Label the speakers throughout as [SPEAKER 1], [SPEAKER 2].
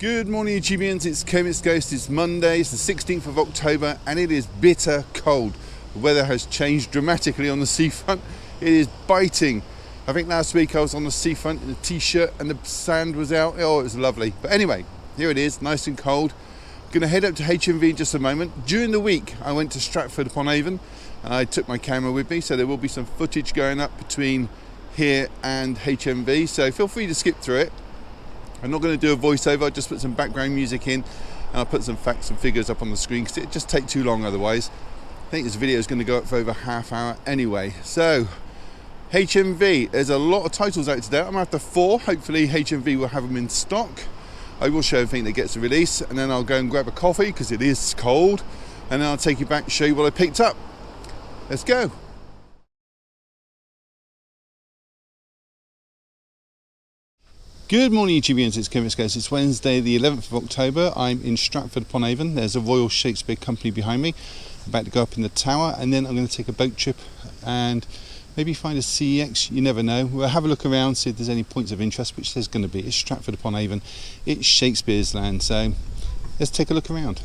[SPEAKER 1] Good morning, YouTubians. It's Kermit's Ghost. It's Monday, it's the 16th of October, and it is bitter cold. The weather has changed dramatically on the seafront. It is biting. I think last week I was on the seafront in a t-shirt and the sand was out. Oh, it was lovely. But anyway, here it is, nice and cold. Going to head up to HMV in just a moment. During the week, I went to Stratford Upon Avon. I took my camera with me, so there will be some footage going up between here and HMV. So feel free to skip through it. I'm not going to do a voiceover, I'll just put some background music in and I'll put some facts and figures up on the screen because it'd just take too long otherwise. I think this video is going to go up for over half hour anyway. So, HMV, there's a lot of titles out today. I'm after 4, hopefully HMV will have them in stock. I will show everything that gets a release and then I'll go and grab a coffee because it is cold and then I'll take you back and show you what I picked up. Let's go. Good morning, YouTubians. It's Kermit's Ghost. It's Wednesday, the 11th of October. I'm in Stratford Upon Avon. There's a Royal Shakespeare Company behind me. I'm about to go up in the tower, and then I'm going to take a boat trip and maybe find a CEX. You never know. We'll have a look around, see if there's any points of interest, which there's going to be. It's Stratford Upon Avon. It's Shakespeare's land, so let's take a look around.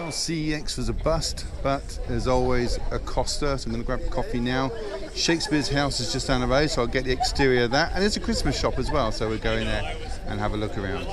[SPEAKER 1] Well, CEX was a bust, but there's always a Costa, so I'm going to grab a coffee now. Shakespeare's house is just down the road, so I'll get the exterior of that. And there's a Christmas shop as well, so we'll go in there and have a look around.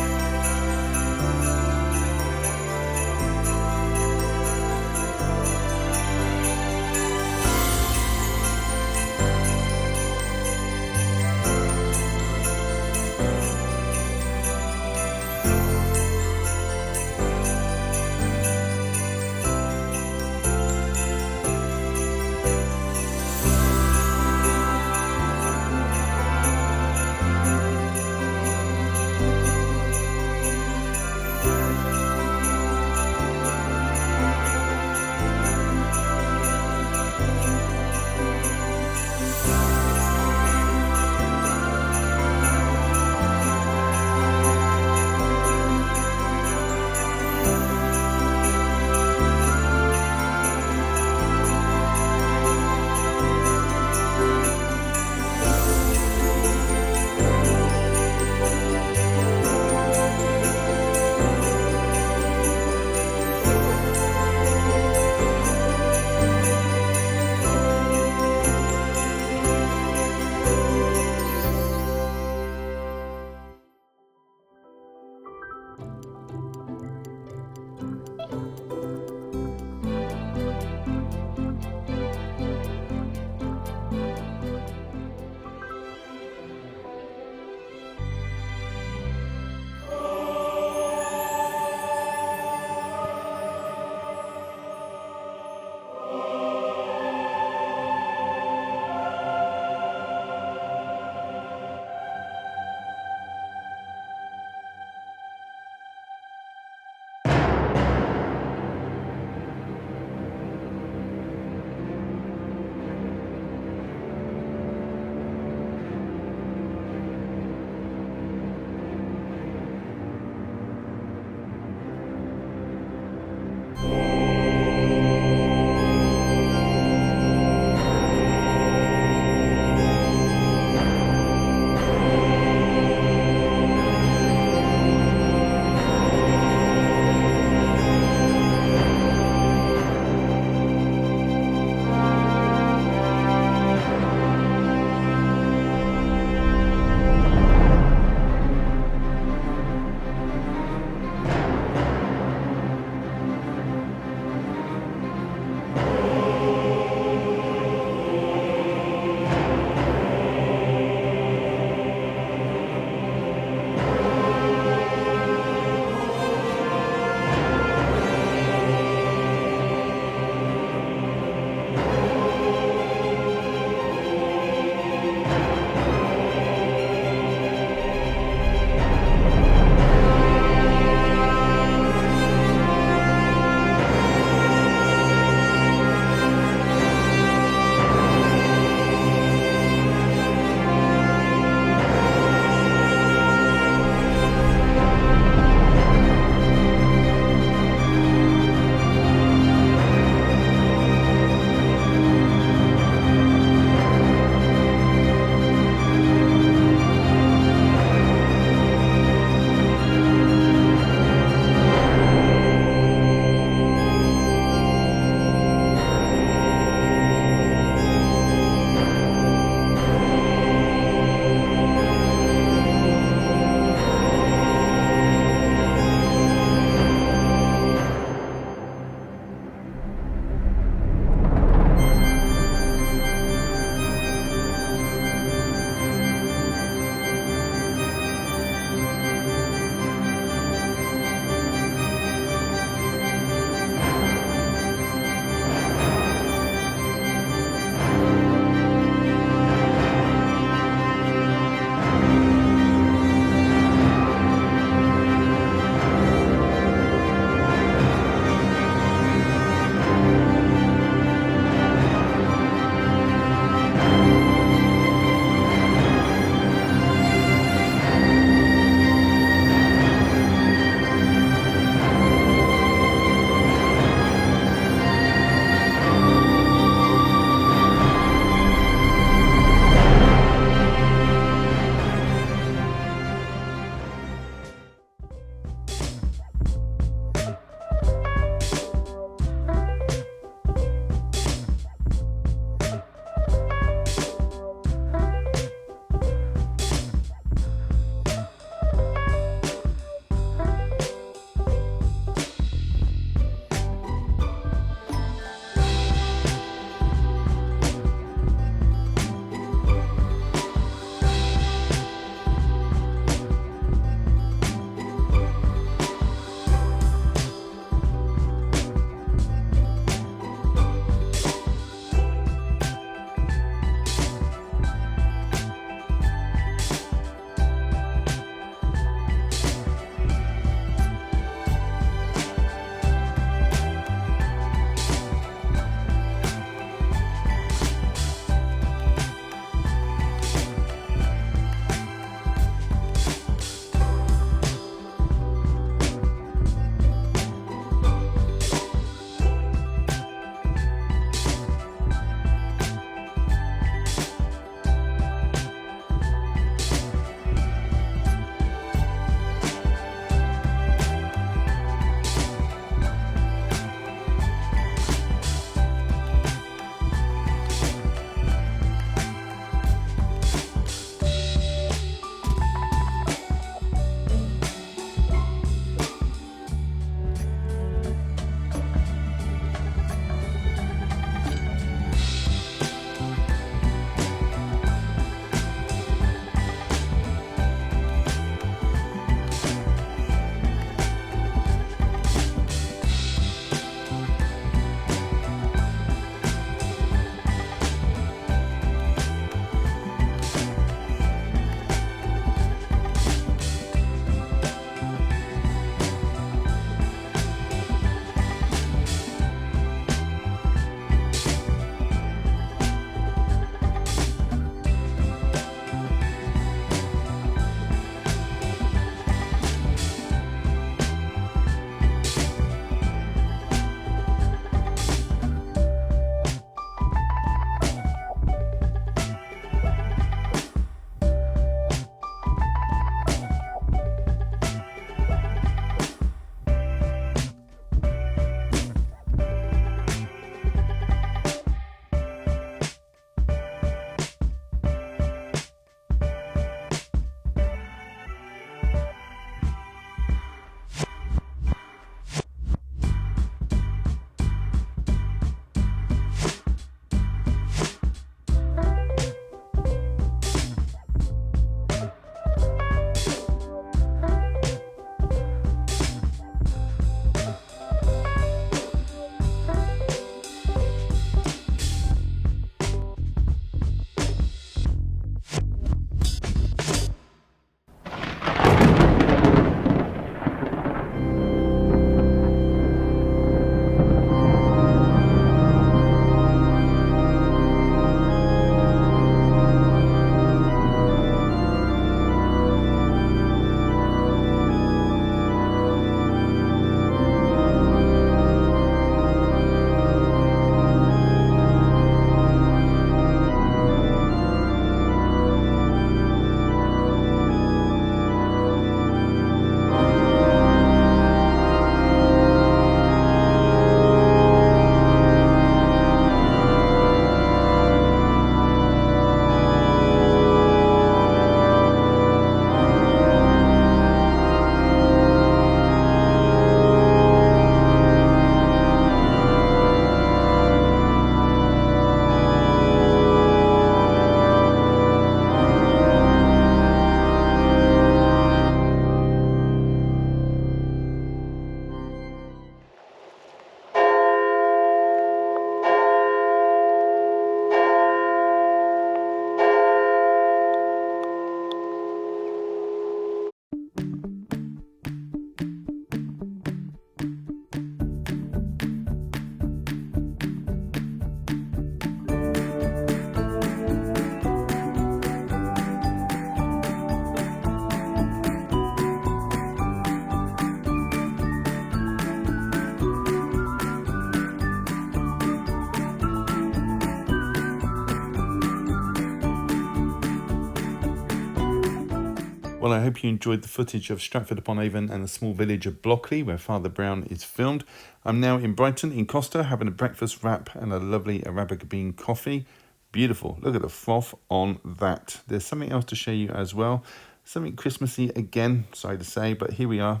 [SPEAKER 1] Well, I hope you enjoyed the footage of Stratford Upon Avon and the small village of Blockley where Father Brown is filmed. I'm now in Brighton in Costa having a breakfast wrap and a lovely Arabica bean coffee. Beautiful. Look at the froth on that. There's something else to show you as well. Something Christmassy again, sorry to say, but here we are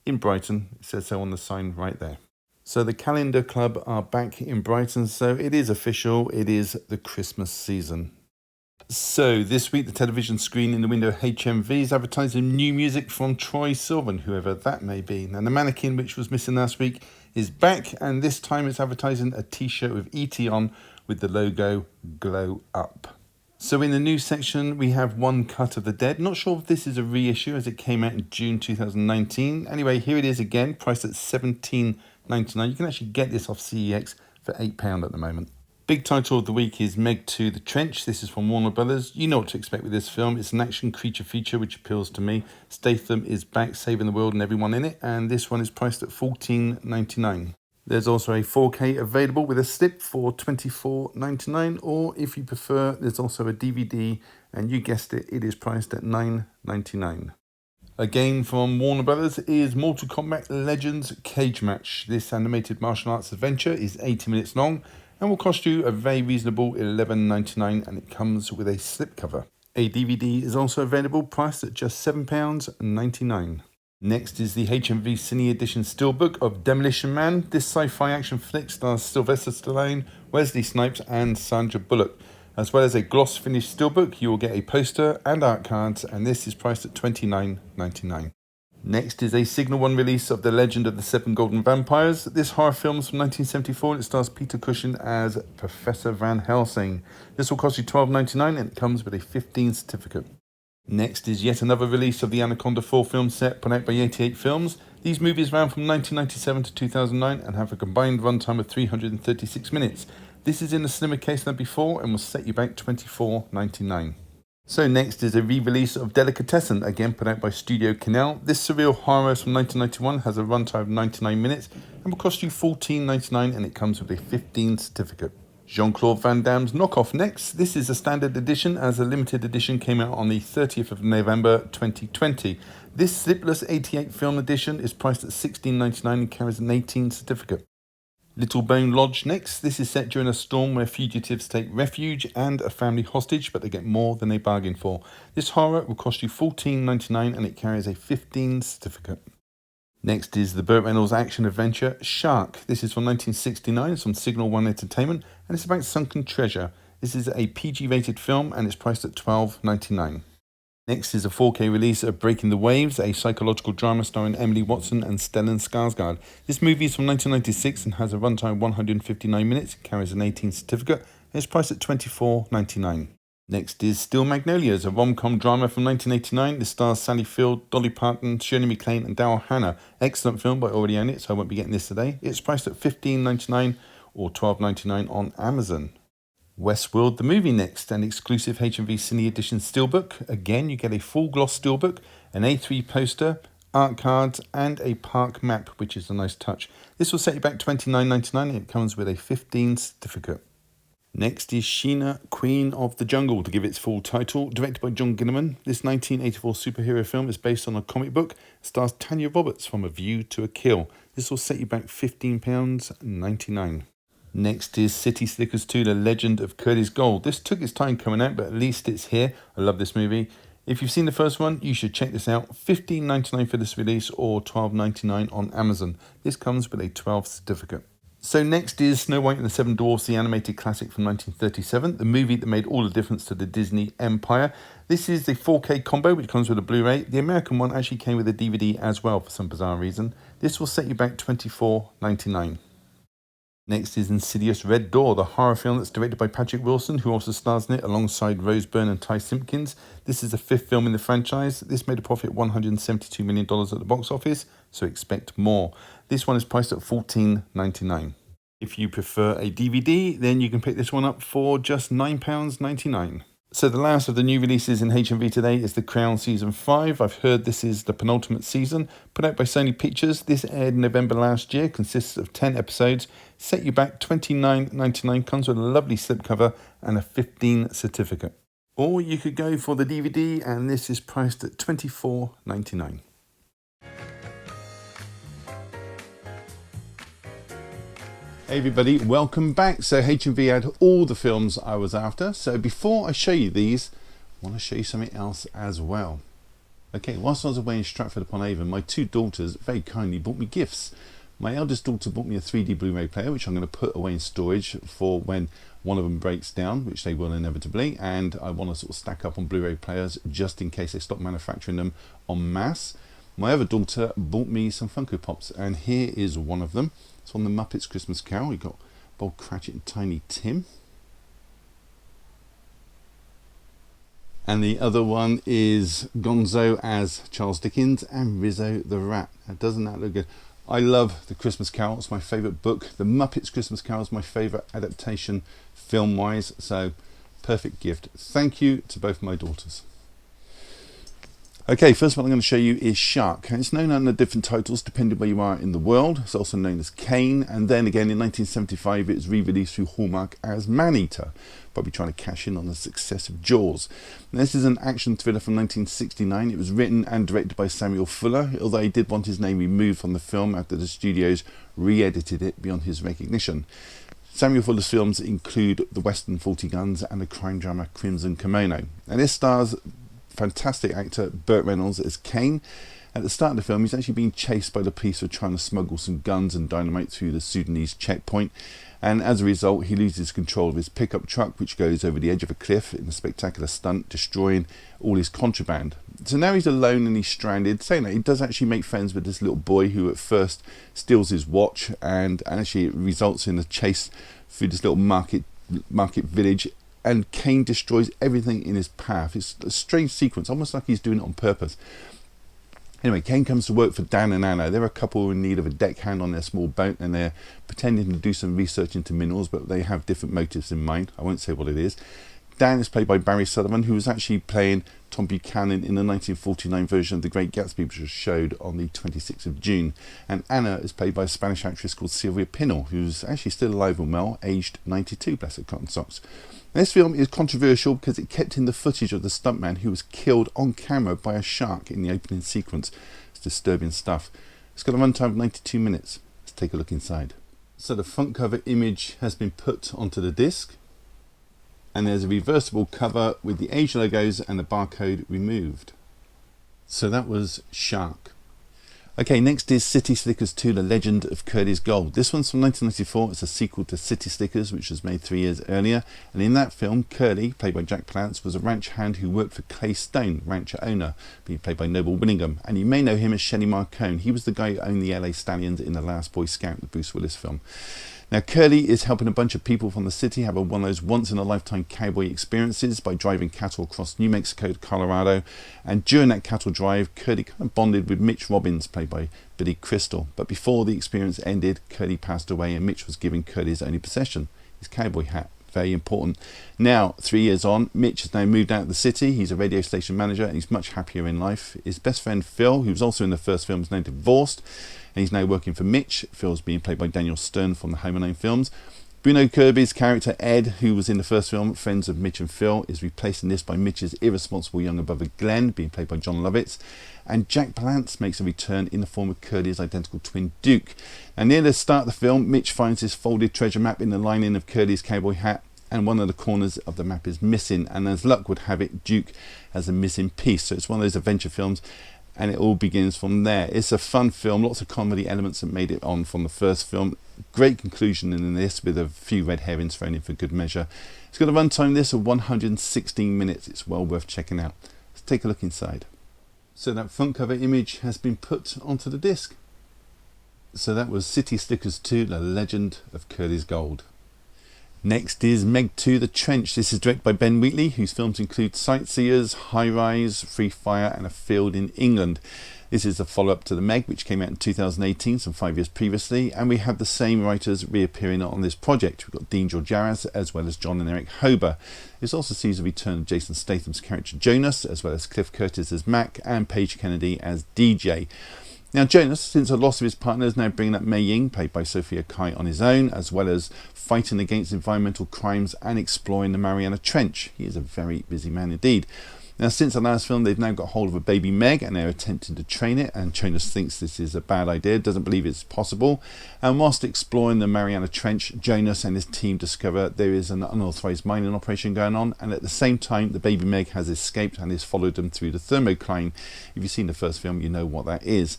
[SPEAKER 1] in Brighton. It says so on the sign right there. So the Calendar Club are back in Brighton, so it is official. It is the Christmas season. So this week the television screen in the window HMV is advertising new music from Troye Sivan, whoever that may be. And the mannequin, which was missing last week, is back, and this time it's advertising a t-shirt with ET on with the logo Glow Up. So in the news section we have One Cut of the Dead. Not sure if this is a reissue as it came out in June 2019. Anyway, here it is again, priced at $17.99. You can actually get this off CEX for £8 at the moment. Big title of the week is Meg 2 The Trench. This is from Warner Brothers. You know what to expect with this film. It's an action creature feature which appeals to me. Statham is back saving the world and everyone in it, and this one is priced at $14.99. There's also a 4K available with a slip for $24.99, or if you prefer, there's also a DVD, and you guessed it, it is priced at $9.99. Again from Warner Brothers is Mortal Kombat Legends Cage Match. This animated martial arts adventure is 80 minutes long and will cost you a very reasonable $11.99, and it comes with a slipcover. A DVD is also available, priced at just £7.99. Next is the HMV Cine Edition Steelbook of Demolition Man. This sci-fi action flick stars Sylvester Stallone, Wesley Snipes and Sandra Bullock. As well as a gloss finished steelbook, you will get a poster and art cards, and this is priced at $29.99. Next is a Signal 1 release of The Legend of the Seven Golden Vampires. This horror film is from 1974 and it stars Peter Cushing as Professor Van Helsing. This will cost you $12.99 and it comes with a 15 certificate. Next is yet another release of the Anaconda 4 film set put out by 88 Films. These movies ran from 1997 to 2009 and have a combined runtime of 336 minutes. This is in a slimmer case than before and will set you back $24.99. So next is a re-release of Delicatessen, again put out by Studio Canal. This surreal horror from 1991 has a runtime of 99 minutes and will cost you $14.99 and it comes with a 15 certificate. Jean-Claude Van Damme's Knockoff next. This is a standard edition as a limited edition came out on the 30th of November 2020. This slipless 88 film edition is priced at $16.99 and carries an 18 certificate. Little Bone Lodge next. This is set during a storm where fugitives take refuge and a family hostage, but they get more than they bargain for. This horror will cost you $14.99 and it carries a 15 certificate. Next is the Burt Reynolds action adventure Shark. This is from 1969. It's from Signal 1 Entertainment and it's about sunken treasure. This is a PG-rated film and it's priced at $12.99. Next is a 4K release of Breaking the Waves, a psychological drama starring Emily Watson and Stellan Skarsgård. This movie is from 1996 and has a runtime of 159 minutes, carries an 18 certificate, and is priced at $24.99. Next is Steel Magnolias, a rom-com drama from 1989. This stars Sally Field, Dolly Parton, Shirley MacLaine and Daryl Hannah. Excellent film, but I already own it, so I won't be getting this today. It's priced at $15.99 or $12.99 on Amazon. Westworld the movie next, an exclusive HMV Cine Edition Steelbook. Again, you get a full gloss steelbook, an A3 poster, art cards and a park map, which is a nice touch. This will set you back $29.99 and it comes with a 15 certificate. Next is Sheena, Queen of the Jungle, to give its full title. Directed by John Ginneman, this 1984 superhero film is based on a comic book. It stars Tanya Roberts from A View to a Kill. This will set you back £15.99. Next is City Slickers 2, The Legend of Curtis Gold. This took its time coming out, but at least it's here. I love this movie. If you've seen the first one, you should check this out. $15.99 for this release or $12.99 on Amazon. This comes with a 12 certificate. So next is Snow White and the Seven Dwarfs, the animated classic from 1937, the movie that made all the difference to the Disney empire. This is the 4K combo, which comes with a Blu-ray. The American one actually came with a DVD as well for some bizarre reason. This will set you back $24.99. Next is Insidious Red Door, the horror film that's directed by Patrick Wilson, who also stars in it alongside Rose Byrne and Ty Simpkins. This is the fifth film in the franchise. This made a profit of $172 million at the box office, so expect more. This one is priced at $14.99. If you prefer a DVD, then you can pick this one up for just £9.99. So the last of the new releases in HMV today is The Crown Season 5. I've heard this is the penultimate season. Put out by Sony Pictures. This aired in November last year. Consists of 10 episodes. Set you back $29.99. Comes with a lovely slipcover and a 15 certificate. Or you could go for the DVD, and this is priced at $24.99. Hey everybody, welcome back. So HMV had all the films I was after. So before I show you these, I want to show you something else as well. Okay, whilst I was away in Stratford Upon Avon, my two daughters very kindly bought me gifts. My eldest daughter bought me a 3D Blu-ray player, which I'm going to put away in storage for when one of them breaks down, which they will inevitably, and I want to sort of stack up on Blu-ray players just in case they stop manufacturing them en masse. My other daughter bought me some Funko Pops, and here is one of them. It's on the Muppets Christmas Carol. We've got Bob Cratchit and Tiny Tim. And the other one is Gonzo as Charles Dickens and Rizzo the Rat. Now, doesn't that look good? I love the Christmas Carol. It's my favourite book. The Muppets Christmas Carol is my favourite adaptation film-wise. So, perfect gift. Thank you to both my daughters. Okay, first one I'm going to show you is Shark. It's known under different titles depending where you are in the world. It's also known as Kane, and then again in 1975 it was re-released through Hallmark as Man-Eater, probably trying to cash in on the success of Jaws. Now, this is an action thriller from 1969. It was written and directed by Samuel Fuller, although he did want his name removed from the film after the studios re-edited it beyond his recognition. Samuel Fuller's films include the western 40 Guns and the crime drama Crimson Kimono. And this stars fantastic actor Burt Reynolds as Kane. At the start of the film, he's actually being chased by the police for trying to smuggle some guns and dynamite through the Sudanese checkpoint, and as a result he loses control of his pickup truck, which goes over the edge of a cliff in a spectacular stunt, destroying all his contraband. So now he's alone and he's stranded. Saying that, he does actually make friends with this little boy who at first steals his watch, and actually it results in a chase through this little market village, and Kane destroys everything in his path. It's a strange sequence, almost like he's doing it on purpose. Anyway, Kane comes to work for Dan and Anna. They're a couple in need of a deckhand on their small boat, and they're pretending to do some research into minerals, but they have different motives in mind. I won't say what it is. Dan is played by Barry Sullivan, who was actually playing Tom Buchanan in the 1949 version of The Great Gatsby, which was showed on the 26th of June. And Anna is played by a Spanish actress called Sylvia Pinal, who's actually still alive and well, aged 92, bless her cotton socks. This film is controversial because it kept in the footage of the stuntman who was killed on camera by a shark in the opening sequence. It's disturbing stuff. It's got a runtime of 92 minutes. Let's take a look inside. So the front cover image has been put onto the disc, and there's a reversible cover with the age logos and the barcode removed. So that was Shark. Okay, next is City Slickers 2, The Legend of Curly's Gold. This one's from 1994. It's a sequel to City Slickers, which was made 3 years earlier. And in that film, Curly, played by Jack Palance, was a ranch hand who worked for Clay Stone, rancher owner, being played by Noble Willingham. And you may know him as Shelly Marcone. He was the guy who owned the LA Stallions in The Last Boy Scout, the Bruce Willis film. Now, Curly is helping a bunch of people from the city have one of those once-in-a-lifetime cowboy experiences by driving cattle across New Mexico to Colorado. And during that cattle drive, Curly kind of bonded with Mitch Robbins, played by Billy Crystal. But before the experience ended, Curly passed away, and Mitch was given Curly's only possession, his cowboy hat. Very important. Now, 3 years on, Mitch has now moved out of the city. He's a radio station manager, and he's much happier in life. His best friend Phil, who was also in the first film, is now divorced, and he's now working for Mitch. Phil's being played by Daniel Stern from the Home Alone films. Bruno Kirby's character Ed, who was in the first film, friends of Mitch and Phil, is replacing this by Mitch's irresponsible younger brother Glenn, being played by John Lovitz. And Jack Palance makes a return in the form of Curly's identical twin Duke. And near the start of the film, Mitch finds his folded treasure map in the lining of Curly's cowboy hat, and one of the corners of the map is missing, and as luck would have it, Duke has a missing piece. So it's one of those adventure films, and it all begins from there. It's a fun film, lots of comedy elements that made it on from the first film. Great conclusion in this, with a few red herrings thrown in for good measure. It's got a runtime this of 116 minutes. It's well worth checking out. Let's take a look inside. So that front cover image has been put onto the disc. So that was City Slickers 2, The Legend of Curly's Gold. Next is Meg 2, The Trench. This is directed by Ben Wheatley, whose films include Sightseers, High Rise, Free Fire and A Field in England. This is the follow-up to The Meg, which came out in 2018, some 5 years previously, and we have the same writers reappearing on this project. We've got Dean Georgaras as well as John and Eric Hober. This also sees the return of Jason Statham's character Jonas, as well as Cliff Curtis as Mac and Paige Kennedy as DJ. Now Jonas, since the loss of his partner, is now bringing up Mei Ying, played by Sophia Kai, on his own, as well as fighting against environmental crimes and exploring the Mariana Trench. He is a very busy man indeed. Now, since the last film, they've now got hold of a baby Meg and they're attempting to train it, and Jonas thinks this is a bad idea, doesn't believe it's possible. And whilst exploring the Mariana Trench, Jonas and his team discover there is an unauthorised mining operation going on, and at the same time the baby Meg has escaped and has followed them through the thermocline. If you've seen the first film, you know what that is.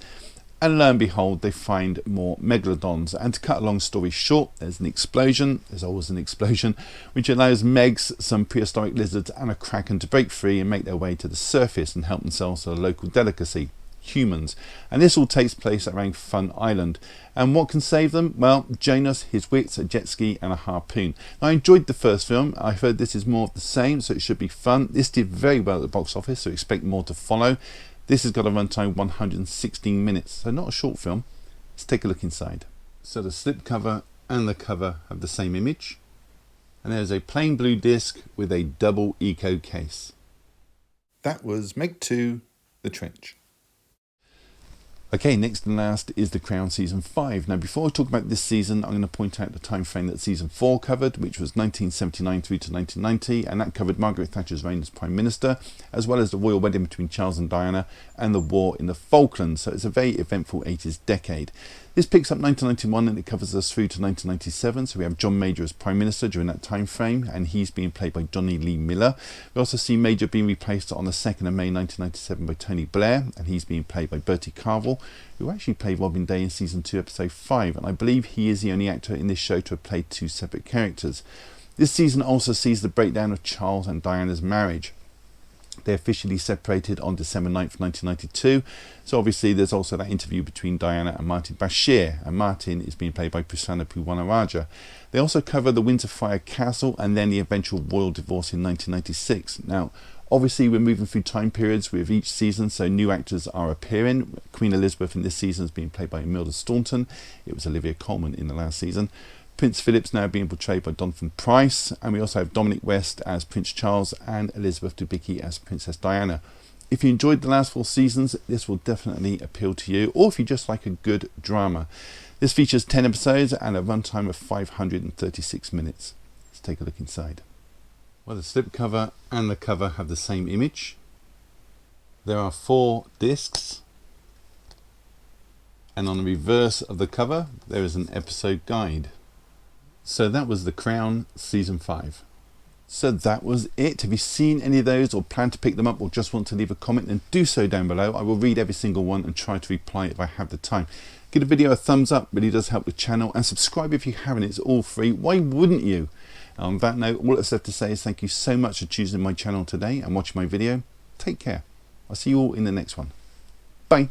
[SPEAKER 1] And lo and behold, they find more megalodons. And to cut a long story short, there's an explosion. There's always an explosion, which allows Megs, some prehistoric lizards and a kraken to break free and make their way to the surface and help themselves to a local delicacy, humans. And this all takes place around Fun Island. And what can save them? Well, Jonas, his wits, a jet ski and a harpoon. Now, I enjoyed the first film. I've heard this is more of the same, so it should be fun. This did very well at the box office, so expect more to follow. This has got a runtime 116 minutes, so not a short film. Let's take a look inside. So the slipcover and the cover have the same image, and there's a plain blue disc with a double eco case. That was Meg 2, The Trench. Okay, next and last is The Crown Season 5. Now, before I talk about this season, I'm going to point out the time frame that Season 4 covered, which was 1979 through to 1990, and that covered Margaret Thatcher's reign as Prime Minister, as well as the royal wedding between Charles and Diana, and the war in the Falklands. So it's a very eventful 80s decade. This picks up 1991 and it covers us through to 1997. So we have John Major as Prime Minister during that time frame, and he's being played by Johnny Lee Miller. We also see Major being replaced on the 2nd of May 1997 by Tony Blair, and he's being played by Bertie Carvel, who actually played Robin Day in Season 2, Episode 5, and I believe he is the only actor in this show to have played two separate characters. This season also sees the breakdown of Charles and Diana's marriage. They officially separated on December 9th, 1992. So obviously there's also that interview between Diana and Martin Bashir, and Martin is being played by Prasanna Puwanaraja. They also cover the Windsor Fire Castle and then the eventual royal divorce in 1996. Now, obviously we're moving through time periods with each season, so new actors are appearing. Queen Elizabeth in this season is being played by Imelda Staunton. It was Olivia Colman in the last season. Prince Philip's now being portrayed by Jonathan Pryce, and we also have Dominic West as Prince Charles and Elizabeth Debicki as Princess Diana. If you enjoyed the last 4 seasons, this will definitely appeal to you, or if you just like a good drama. This features 10 episodes and a runtime of 536 minutes. Let's take a look inside. Well, the slipcover and the cover have the same image. There are 4 discs, and on the reverse of the cover there is an episode guide. So that was The Crown Season 5. So that was it. Have you seen any of those or plan to pick them up or just want to leave a comment, then do so down below. I will read every single one and try to reply if I have the time. Give the video a thumbs up, really does help the channel, and subscribe if you haven't, it's all free. Why wouldn't you? On that note, all that's left to say is thank you so much for choosing my channel today and watching my video. Take care. I'll see you all in the next one. Bye.